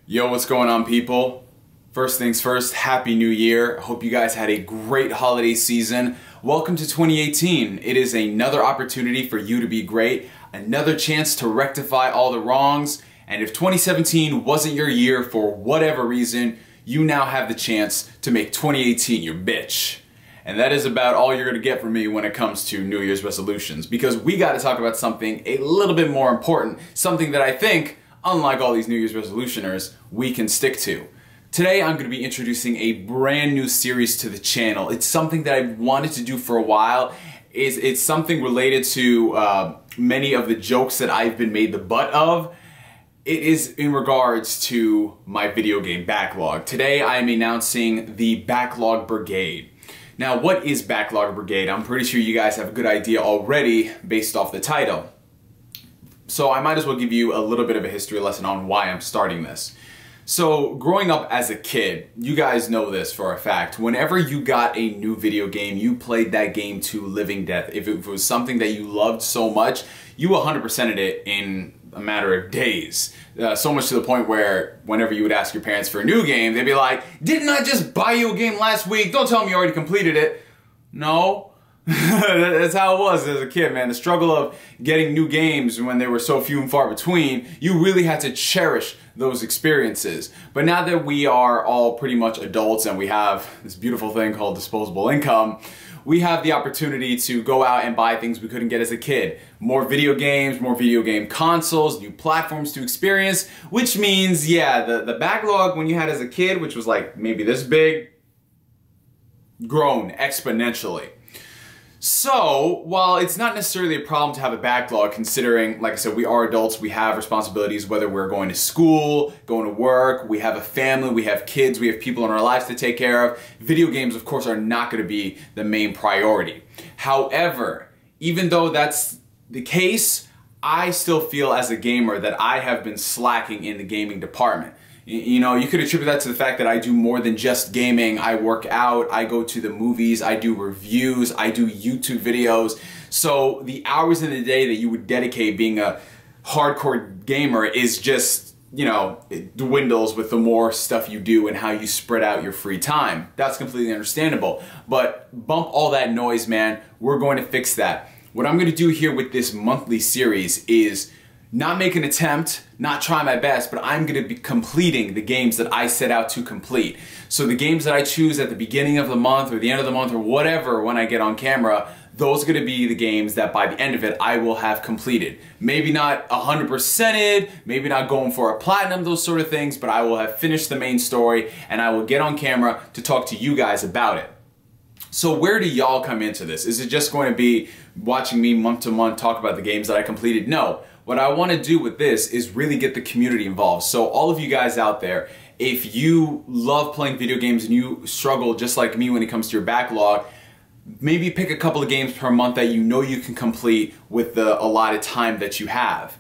Yo, what's going on, people? First things first, Happy New Year. I hope you guys had a great holiday season. Welcome to 2018. It is another opportunity for you to be great, another chance to rectify all the wrongs, and if 2017 wasn't your year for whatever reason, you now have the chance to make 2018 your bitch. And that is about all you're gonna get from me when it comes to New Year's resolutions, because we gotta talk about something a little bit more important, something that I think, unlike all these New Year's resolutioners, we can stick to. Today I'm going to be introducing a brand new series to the channel. It's something that I've wanted to do for a while. It's something related to many of the jokes that I've been made the butt of. It is in regards to my video game backlog. Today I am announcing the Backlog Brigade. Now, what is Backlog Brigade? I'm pretty sure you guys have a good idea already based off the title. So I might as well give you a little bit of a history lesson on why I'm starting this. So growing up as a kid, you guys know this for a fact, whenever you got a new video game, you played that game to living death. If it was something that you loved so much, you 100%ed it in a matter of days. So much to the point where whenever you would ask your parents for a new game, they'd be like, "Didn't I just buy you a game last week? Don't tell me you already completed it." No. That's how it was as a kid, man. The struggle of getting new games when they were so few and far between, you really had to cherish those experiences. But now that we are all pretty much adults and we have this beautiful thing called disposable income, we have the opportunity to go out and buy things we couldn't get as a kid. More video games, more video game consoles, new platforms to experience, which means, yeah, the backlog when you had as a kid, which was like maybe this big, grown exponentially. So, while it's not necessarily a problem to have a backlog, considering, like I said, we are adults, we have responsibilities, whether we're going to school, going to work, we have a family, we have kids, we have people in our lives to take care of, video games, of course, are not going to be the main priority. However, even though that's the case, I still feel as a gamer that I have been slacking in the gaming department. You know, you could attribute that to the fact that I do more than just gaming. I work out, I go to the movies, I do reviews, I do YouTube videos. So the hours in the day that you would dedicate being a hardcore gamer is just, you know, it dwindles with the more stuff you do and how you spread out your free time. That's completely understandable. But bump all that noise, man. We're going to fix that. What I'm going to do here with this monthly series is not make an attempt, not try my best, but I'm going to be completing the games that I set out to complete. So the games that I choose at the beginning of the month or the end of the month or whatever when I get on camera, those are going to be the games that by the end of it I will have completed. Maybe not 100%ed, maybe not going for a platinum, those sort of things, but I will have finished the main story and I will get on camera to talk to you guys about it. So where do y'all come into this? Is it just going to be watching me month to month talk about the games that I completed? No. What I want to do with this is really get the community involved. So all of you guys out there, if you love playing video games and you struggle just like me when it comes to your backlog, maybe pick a couple of games per month that you know you can complete with the allotted time that you have.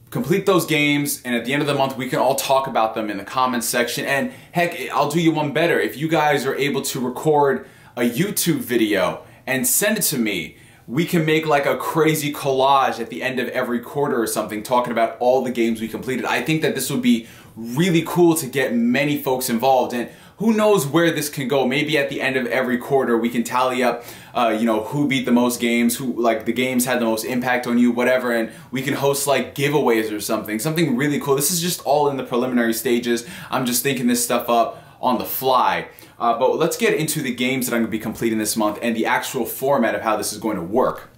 Complete those games, and at the end of the month we can all talk about them in the comments section. And heck, I'll do you one better. If you guys are able to record a YouTube video and send it to me, we can make like a crazy collage at the end of every quarter or something talking about all the games we completed. I think that this would be really cool to get many folks involved, and who knows where this can go. Maybe at the end of every quarter we can tally up you know, who beat the most games, who like the games had the most impact on you, whatever, and we can host like giveaways or something really cool. This is just all in the preliminary stages. I'm just thinking this stuff up on the fly. But let's get into the games that I'm going to be completing this month and the actual format of how this is going to work.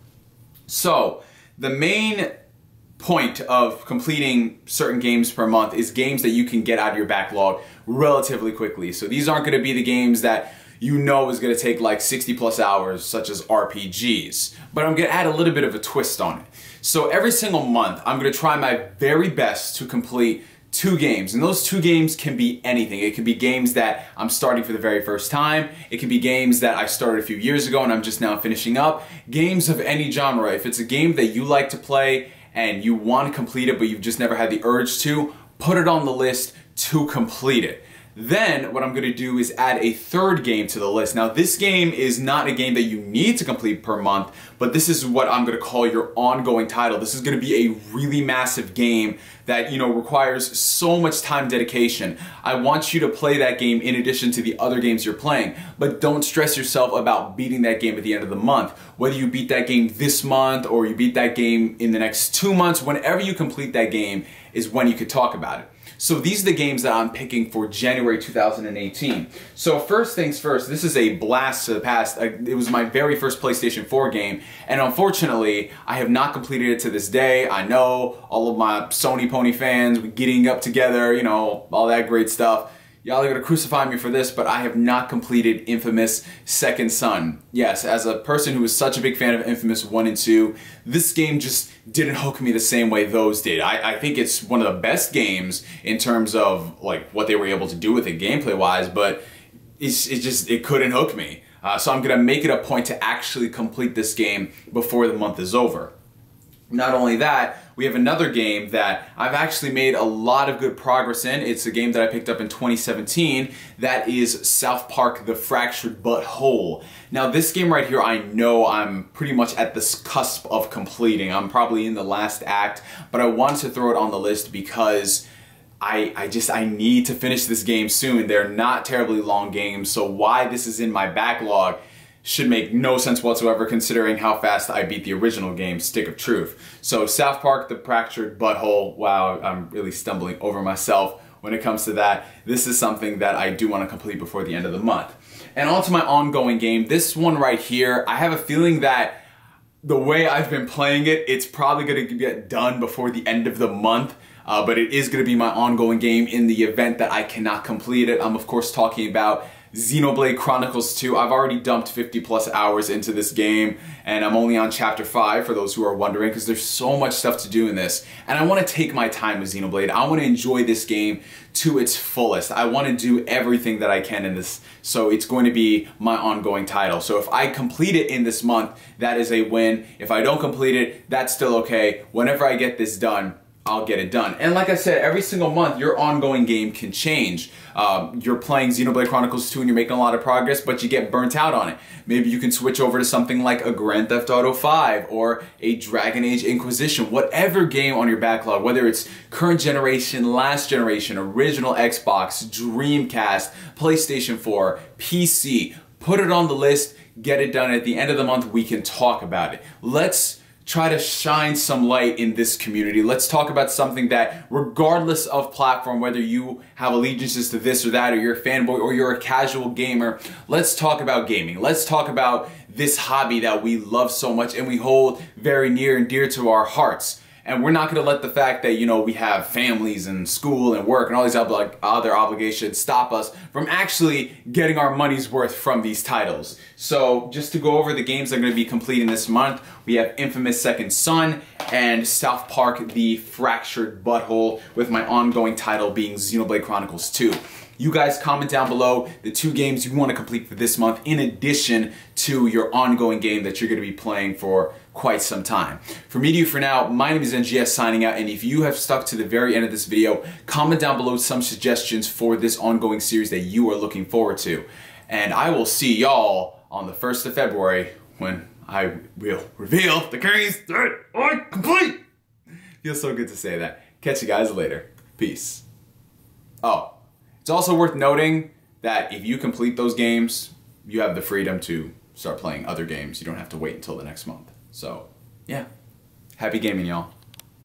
So, the main point of completing certain games per month is games that you can get out of your backlog relatively quickly. So these aren't going to be the games that you know is going to take like 60+ hours, such as RPGs. But I'm going to add a little bit of a twist on it. So every single month, I'm going to try my very best to complete 2 games, and those 2 games can be anything. It could be games that I'm starting for the very first time. It could be games that I started a few years ago and I'm just now finishing up. Games of any genre. If it's a game that you like to play and you want to complete it but you've just never had the urge to, put it on the list to complete it. Then what I'm going to do is add a third game to the list. Now this game is not a game that you need to complete per month, but this is what I'm going to call your ongoing title. This is going to be a really massive game that, you know, requires so much time dedication. I want you to play that game in addition to the other games you're playing, but don't stress yourself about beating that game at the end of the month. Whether you beat that game this month or you beat that game in the next 2 months, whenever you complete that game is when you could talk about it. So these are the games that I'm picking for January 2018. So first things first, this is a blast to the past. It was my very first PlayStation 4 game, and unfortunately, I have not completed it to this day. I know all of my Sony Pony fans, we getting up together, you know, all that great stuff. Y'all are gonna crucify me for this, but I have not completed Infamous Second Son. Yes, as a person who was such a big fan of Infamous 1 and 2, this game just didn't hook me the same way those did. I think it's one of the best games in terms of like what they were able to do with it gameplay wise, but it couldn't hook me. So I'm gonna make it a point to actually complete this game before the month is over. Not only that, we have another game that I've actually made a lot of good progress in. It's a game that I picked up in 2017. That is South Park: The Fractured But Whole. Now this game right here, I know I'm pretty much at this cusp of completing. I'm probably in the last act, but I wanted to throw it on the list because I need to finish this game soon. They're not terribly long games, so why this is in my backlog should make no sense whatsoever considering how fast I beat the original game, Stick of Truth. So South Park: The Fractured But Whole, wow, I'm really stumbling over myself when it comes to that. This is something that I do want to complete before the end of the month. And on to my ongoing game, this one right here, I have a feeling that the way I've been playing it, it's probably going to get done before the end of the month. But it is going to be my ongoing game in the event that I cannot complete it. I'm of course talking about Xenoblade Chronicles 2. I've already dumped 50 plus hours into this game, and I'm only on chapter 5 for those who are wondering, because there's so much stuff to do in this. And I want to take my time with Xenoblade. I want to enjoy this game to its fullest. I want to do everything that I can in this, so it's going to be my ongoing title. So if I complete it in this month, that is a win. If I don't complete it, that's still okay. Whenever I get this done, I'll get it done. And like I said, every single month, your ongoing game can change. You're playing Xenoblade Chronicles 2 and you're making a lot of progress, but you get burnt out on it. Maybe you can switch over to something like a Grand Theft Auto 5 or a Dragon Age Inquisition. Whatever game on your backlog, whether it's current generation, last generation, original Xbox, Dreamcast, PlayStation 4, PC, put it on the list, get it done. At the end of the month, we can talk about it. Let's try to shine some light in this community. Let's talk about something that, regardless of platform, whether you have allegiances to this or that, or you're a fanboy, or you're a casual gamer, let's talk about gaming. Let's talk about this hobby that we love so much and we hold very near and dear to our hearts. And we're not going to let the fact that, you know, we have families and school and work and all these other obligations stop us from actually getting our money's worth from these titles. So just to go over the games I'm going to be completing this month, we have Infamous Second Son and South Park: The Fractured But Whole, with my ongoing title being Xenoblade Chronicles 2. You guys comment down below the 2 games you want to complete for this month, in addition to your ongoing game that you're going to be playing for quite some time. For me to you for now, my name is NGS signing out, and if you have stuck to the very end of this video, comment down below some suggestions for this ongoing series that you are looking forward to. And I will see y'all on the 1st of February when I will reveal the games that I complete. Feels so good to say that. Catch you guys later. Peace. Oh. It's also worth noting that if you complete those games, you have the freedom to start playing other games. You don't have to wait until the next month. So, yeah. Happy gaming, y'all.